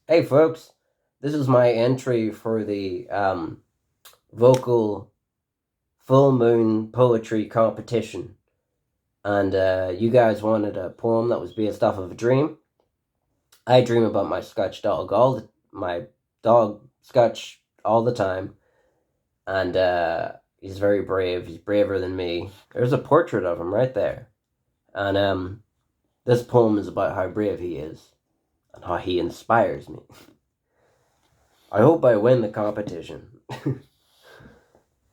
Hey folks, this is my entry for the vocal full moon poetry competition. And you guys wanted a poem that was based off of a dream. I dream about my Scutch dog my dog Scutch all the time. And he's very brave. He's braver than me. There's a portrait of him right there. And this poem is about how brave he is and how he inspires me. I hope I win the competition.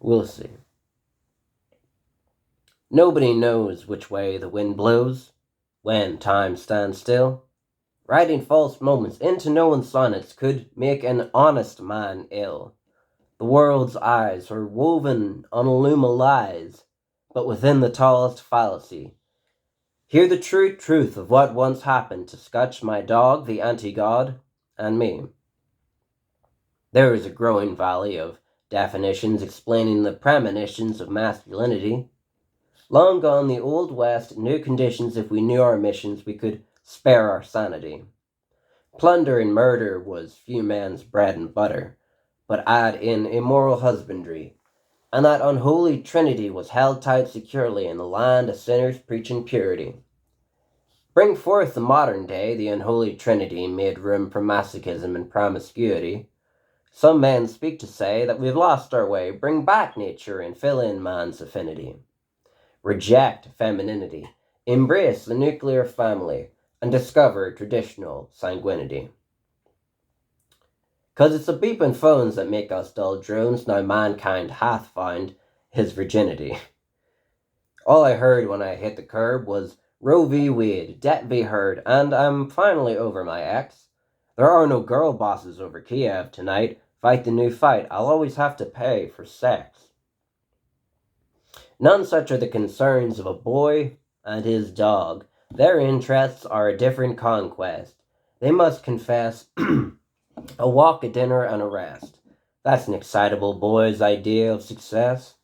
We'll see. Nobody knows which way the wind blows when time stands still. Writing false moments into no one's sonnets could make an honest man ill. The world's eyes are woven on illuma lies, but within the tallest fallacy. Hear the true truth of what once happened to Scutch, my dog, the Antigod, and me. There is a growing valley of definitions explaining the premonitions of masculinity. Long gone the Old West, new conditions. If we knew our missions, we could spare our sanity. Plunder and murder was few men's bread and butter, but add in immoral husbandry, and that unholy trinity was held tight securely in the land of sinners preaching purity. Bring forth the modern day, the unholy trinity made room for masochism and promiscuity. Some men speak to say that we've lost our way, bring back nature and fill in man's affinity. Reject femininity, embrace the nuclear family, and discover traditional sanguinity. 'Cause it's the beeping phones that make us dull drones, now mankind hath found his virginity. All I heard when I hit the curb was Roe v. Wade, debt be heard, and I'm finally over my ex. There are no girl bosses over Kiev tonight. Fight the new fight, I'll always have to pay for sex. None such are the concerns of a boy and his dog. Their interests are a different conquest. They must confess a walk, a dinner, and a rest. That's an excitable boy's idea of success.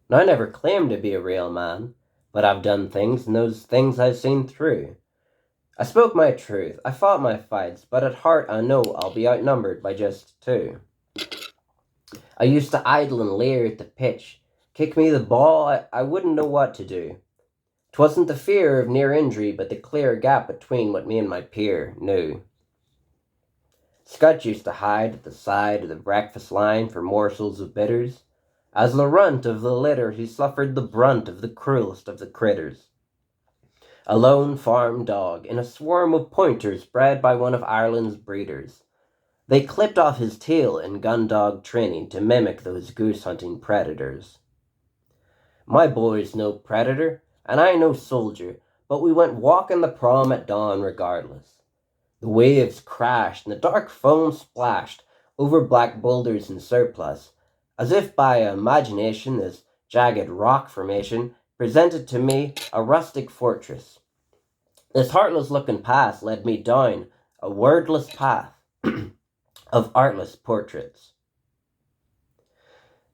Now, I never claimed to be a real man, but I've done things, and those things I've seen through. I spoke my truth, I fought my fights, but at heart I know I'll be outnumbered by just two. I used to idle and leer at the pitch. Kick me the ball, I wouldn't know what to do. 'Twasn't the fear of near injury, but the clear gap between what me and my peer knew. Scutch used to hide at the side of the breakfast line for morsels of bitters. As the runt of the litter, he suffered the brunt of the cruelest of the critters. A lone farm dog in a swarm of pointers bred by one of Ireland's breeders. They clipped off his tail in gun dog training to mimic those goose-hunting predators. My boy's no predator, and I no soldier, but we went walking the prom at dawn regardless. The waves crashed and the dark foam splashed over black boulders in surplus, as if by imagination this jagged rock formation presented to me a rustic fortress. This heartless-looking path led me down a wordless path of artless portraits.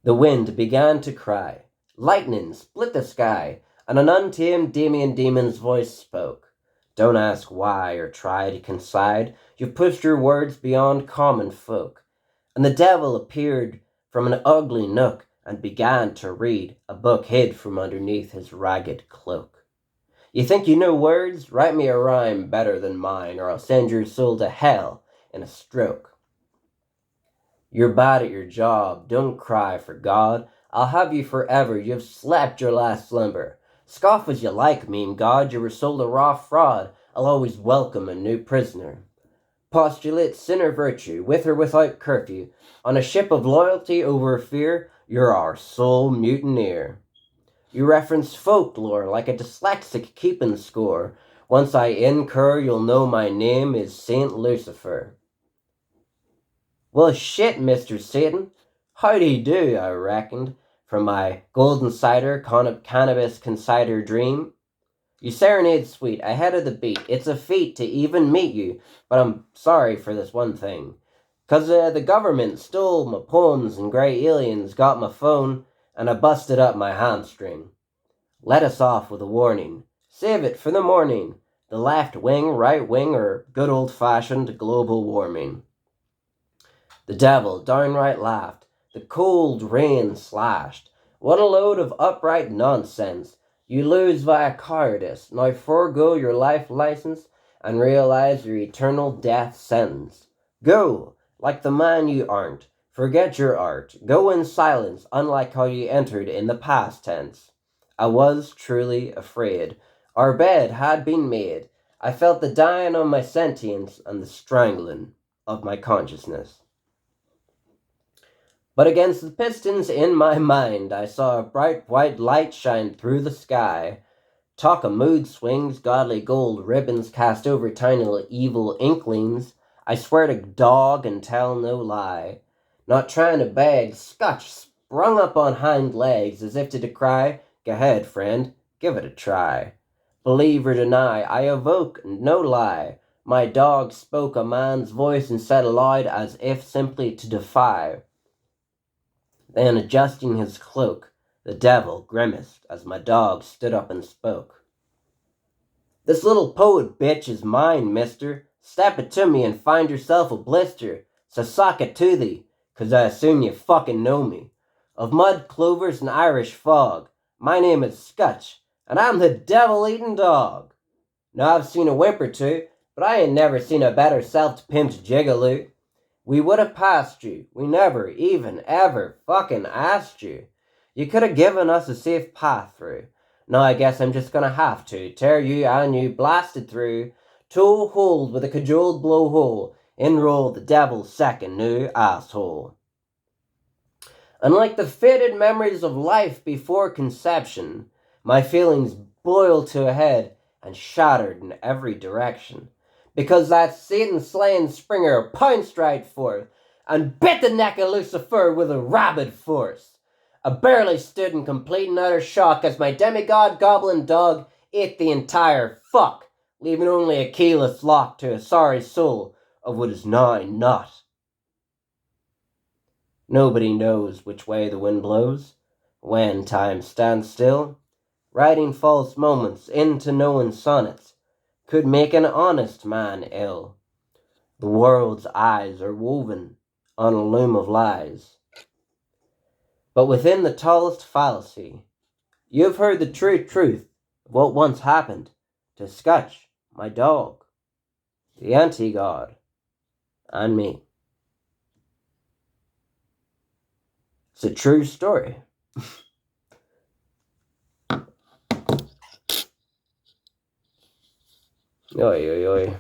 The wind began to cry. Lightning split the sky, and an untamed Damien demon's voice spoke. Don't ask why or try to concide. You've pushed your words beyond common folk. And the devil appeared from an ugly nook and began to read a book hid from underneath his ragged cloak. You think you know words? Write me a rhyme better than mine, or I'll send your soul to hell in a stroke. You're bad at your job, don't cry for God. I'll have you forever, you've slept your last slumber. Scoff as you like, mean God, you were sold a raw fraud. I'll always welcome a new prisoner. Postulate sinner virtue, with or without curfew. On a ship of loyalty over fear, you're our sole mutineer. You reference folklore like a dyslexic keeping score. Once I incur, you'll know my name is Saint Lucifer. Well, shit, Mr. Satan. How'd he do, I reckoned, from my golden cider, cannabis consider dream. You serenade sweet, ahead of the beat. It's a feat to even meet you, but I'm sorry for this one thing. 'Cause the government stole my poems and grey aliens got my phone, and I busted up my hamstring. Let us off with a warning. Save it for the morning. the left wing, right wing, or good old-fashioned global warming. The devil downright laughed. The cold rain slashed. What a load of upright nonsense. You lose via cowardice. Now forego your life license and realize your eternal death sentence. Go, like the man you aren't. Forget your art. Go in silence, unlike how you entered in the past tense. I was truly afraid. Our bed had been made. I felt the dying of my sentience and the strangling of my consciousness. But against the pistons in my mind, I saw a bright white light shine through the sky. Talk of mood swings, godly gold ribbons cast over tiny evil inklings. I swear to dog and tell no lie. Not trying to beg, Scutch sprung up on hind legs as if to decry, "Go ahead, friend, give it a try." Believe or deny, I evoke no lie. My dog spoke a man's voice and said aloud as if simply to defy. Then, adjusting his cloak, the devil grimaced as my dog stood up and spoke. "This little poet bitch is mine, mister. Step it to me and find yourself a blister. So sock it to thee, 'cause I assume you fucking know me. Of mud, clovers, and Irish fog, my name is Scutch, and I'm the devil-eating dog. Now I've seen a wimp or two, but I ain't never seen a better self-pimped jigaloo. We would have passed you. We never even ever fucking asked you. You could have given us a safe path through. Now I guess I'm just gonna have to tear you and you blasted through. Toe hold with a cajoled blowhole. Enroll the devil's second new asshole." Unlike the faded memories of life before conception, my feelings boiled to a head and shattered in every direction. Because that Satan-slaying Springer pounced right forth and bit the neck of Lucifer with a rabid force. I barely stood in complete and utter shock as my demigod goblin dog ate the entire fuck, leaving only a keyless lock to a sorry soul of what is now not. Nobody knows which way the wind blows, when time stands still. Writing false moments into knowing sonnets could make an honest man ill. The world's eyes are woven on a loom of lies. But within the tallest fallacy, you have heard the true truth of what once happened to Scutch, my dog, the Antigod, and me. It's a true story. Oi, oi, oi.